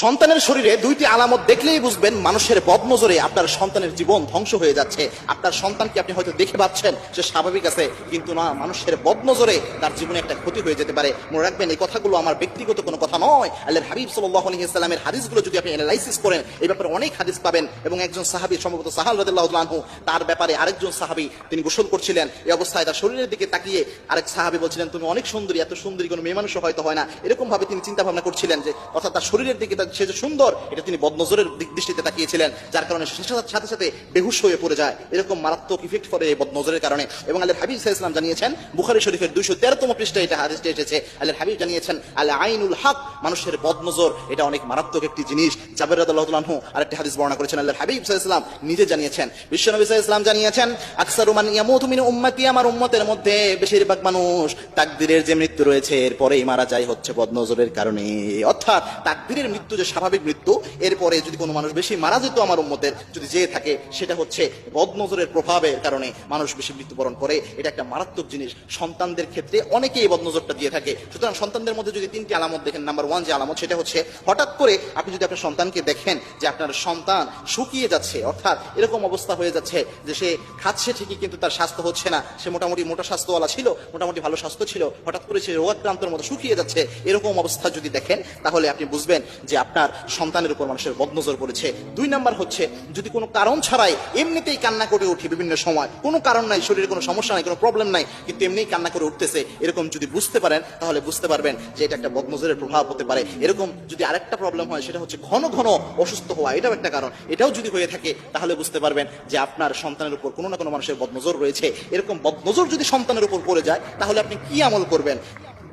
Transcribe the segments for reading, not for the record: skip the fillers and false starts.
সন্তানের শরীরে দুইটি আলামত দেখলেই বুঝবেন মানুষের বদনজরে আপনার সন্তানের জীবন ধ্বংস হয়ে যাচ্ছে। আপনার সন্তানকে আপনি হয়তো দেখে পাচ্ছেন সে স্বাভাবিক আছে, কিন্তু না, মানুষের বদনজরে তার জীবনে একটা ক্ষতি হয়ে যেতে পারে। মনে রাখবেন, এই কথাগুলো আমার ব্যক্তিগত কোনো কথা নয়। আল্লাহর হাবিব সাল্লাল্লাহু আলাইহি ওয়াসাল্লামের হাদিসগুলো যদি আপনি অ্যানালাইসিস করেন, এই ব্যাপারে অনেক হাদিস পাবেন। এবং একজন সাহাবী, সম্ভবত সাহাল রাদিয়াল্লাহু তাআলা আনহু, তার ব্যাপারে আরেকজন সাহাবী তিনি গোসল করছিলেন। এই অবস্থায় তার শরীরের দিকে তাকিয়ে আরেক সাহাবী বলছিলেন, তুমি অনেক সুন্দরী, এত সুন্দরী কোনো মেয়ে মানুষও হয়তো হয় না। এরকম ভাবে তিনি চিন্তা ভাবনা করছিলেন যে, অর্থাৎ তার শরীরের দিকে সে যে সুন্দর, এটা তিনি বদনজরের দৃষ্টিতে তাকিয়েছিলেন, যার কারণে সাথে সাথে বেহুশ হয়ে পড়ে যায়। এরকম মারাত্মক ইফেক্ট পড়ে এই বদনজরের কারণে। এবং আল্লাহর হাবিব সাল্লাল্লাহু আলাইহি ওয়াসাল্লাম জানিয়েছেন, বুখারী শরীফের 213তম পৃষ্ঠায় এটা হাদিসটা এসেছে। আল্লাহর হাবিব জানিয়েছেন, আল আইনুল হক, মানুষের বদনজর এটা অনেক মারাত্মক একটি জিনিস। জাবের রাদিয়াল্লাহু তাআলা আনহু আরেকটি হাদিস বর্ণনা করেছেন, আল্লাহর হাবিব সাল্লাল্লাহু আলাইহি ওয়াসাল্লাম নিজে জানিয়েছেন, বিশ্বনবী সাল্লাল্লাহু আলাইহি ওয়াসাল্লাম জানিয়েছেন, আকসারু মান ইয়ামুতু মিন উম্মতি, আমার উম্মতের মধ্যে বেশিরভাগ মানুষ তাকদীরের যে মৃত্যু রয়েছে এরপরেই মারা যায় হচ্ছে বদনজরের কারণে। অর্থাৎ তাকদীরের মৃত্যু যে স্বাভাবিক মৃত্যু, এরপরে যদি কোনো মানুষ বেশি মারা যেত আমার উম্মতের যদি যেয়ে থাকে, সেটা হচ্ছে বদনজরের প্রভাবের কারণে মানুষ বেশি মৃত্যুবরণ করে। এটা একটা মারাত্মক জিনিস। সন্তানদের ক্ষেত্রে অনেকেই এই বদনজরটা দিয়ে থাকে। সুতরাং সন্তানদের মধ্যে যদি তিনটি আলামত দেখেন, নাম্বার 1 যে আলামত, সেটা হচ্ছে হঠাৎ করে আপনি যদি আপনার সন্তানকে দেখেন যে আপনার সন্তান শুকিয়ে যাচ্ছে, অর্থাৎ এরকম অবস্থা হয়ে যাচ্ছে যে সে খাচ্ছে ঠিকই কিন্তু তার স্বাস্থ্য হচ্ছে না, সে মোটামুটি মোটা স্বাস্থ্যওয়ালা ছিল, মোটামুটি ভালো স্বাস্থ্য ছিল, হঠাৎ করে সে রোগাক্রান্তের মতো শুকিয়ে যাচ্ছে, এরকম অবস্থা যদি দেখেন, তাহলে আপনি বুঝবেন যে আপনার সন্তানের উপর মানুষের বদনজর পড়েছে। 2 নাম্বার হচ্ছে, যদি কোনো কারণ ছাড়াই এমনিতেই কান্না করে উঠে বিভিন্ন সময়, কোনো কারণ নাই, শরীরে কোনো সমস্যা নাই, কোনো প্রবলেম নাই, কিন্তু এমনিই কান্না করে উঠতেছে, এরকম যদি বুঝতে পারেন, তাহলে বুঝতে পারবেন যে এটা একটা বদনজরের প্রভাব হতে পারে। এরকম যদি আরেকটা প্রবলেম হয়, সেটা হচ্ছে ঘন ঘন অসুস্থ হওয়া, এটাও একটা কারণ। এটাও যদি হয়ে থাকে, তাহলে বুঝতে পারবেন যে আপনার সন্তানের উপর কোনো না কোনো মানুষের বদনজর রয়েছে। এরকম বদনজর যদি সন্তানের উপর পড়ে যায়, তাহলে আপনি কি আমল করবেন?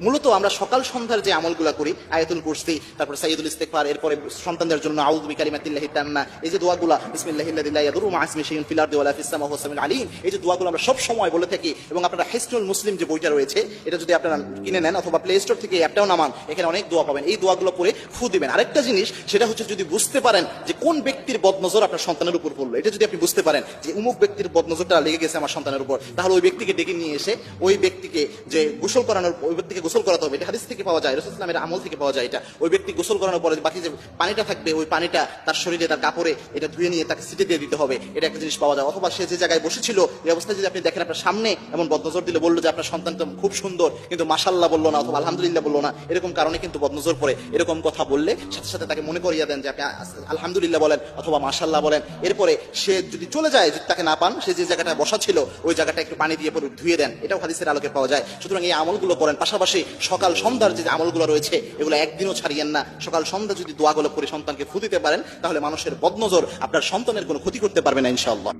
মূলত আমরা সকাল সন্ধ্যার যে আমলগুলো করি, আয়াতুল কুরসি, তারপর সাইয়্যিদুল ইস্তিগফার, এরপরে সন্তানদের জন্য আউযু বিকালিমাতিল্লাহি তাম্মা, এই যে দোয়াগুলো, বিসমিল্লাহিল্লাযী লা ইয়াদুররু মা ইসমিহি শাইউন ফিল আরদি ওয়ালা ফিস সামা ওয়া হুয়াস সামিউল আলীম, এই যে দোয়াগুলো আমরা সব সময় বলে থাকি। এবং আপনারা হিসনুল মুসলিম যে বইটা রয়েছে, এটা যদি আপনারা কিনে নেন অথবা প্লে স্টোর থেকে অ্যাপটাও নামান, এখানে অনেক দোয়া পাবেন। এই দোয়াগুলো পড়ে ফু দিবেন। আরেকটা জিনিস, সেটা হচ্ছে যদি বুঝতে পারেন যে কোন ব্যক্তির বদনজর আপনার সন্তানের উপর পড়লো, এটা যদি আপনি বুঝতে পারেন যে অমুক ব্যক্তির বদনজরটা লেগে গেছে আমার সন্তানের উপর, তাহলে ওই ব্যক্তিকে ডেকে নিয়ে এসে ওই ব্যক্তিকে যে গোসল করানোর, ওই ব্যক্তিকে গোসল করাতে হবে। এটা হাদিস থেকে পাওয়া যায়, রাসূল সাল্লাল্লাহু আলাইহি ওয়াসাল্লামের আমল থেকে পাওয়া যায়। এটা ওই ব্যক্তি গোসল করানোর পরে বাকি যে পানিটা থাকবে, ওই পানিটা তার শরীরে, তার কাপড়ে এটা ধুয়ে নিয়ে তাকে ছিটে দিয়ে দিতে হবে। এটা একটা জিনিস পাওয়া যায়। অথবা সে যে জায়গায় বসেছিল, এই অবস্থায় যদি আপনি দেখেন আপনার সামনে এমন বদনজর দিলে, বললো যে আপনার সন্তান তো খুব সুন্দর, কিন্তু মাশাআল্লাহ বললো না অথবা আলহামদুলিল্লাহ বললো না, এরকম কারণে কিন্তু বদনজর পড়ে। এরকম কথা বললে সাথে সাথে তাকে মনে করিয়ে দেন যে আপনি আলহামদুলিল্লাহ বলেন অথবা মাশাআল্লাহ বলেন। এরপরে সে যদি চলে যায়, যদি তাকে না পান, সে যে জায়গাটা বসা ছিল ওই জায়গাটা একটু পানি দিয়ে পরে ধুয়ে দেন। এটাও হাদিসের আলোকে পাওয়া যায়। সুতরাং এই আমলগুলো করেন। পাশাপাশি সকাল সন্ধ্যার যে আমলগুলো রয়েছে, এগুলো একদিনও ছাড়িয়েন না। সকাল সন্ধ্যা যদি দোয়াগুলো করে সন্তানকে ফু দিতে পারেন, তাহলে মানুষের বদনজর আপনার সন্তানের কোনো ক্ষতি করতে পারবে না ইনশাআল্লাহ।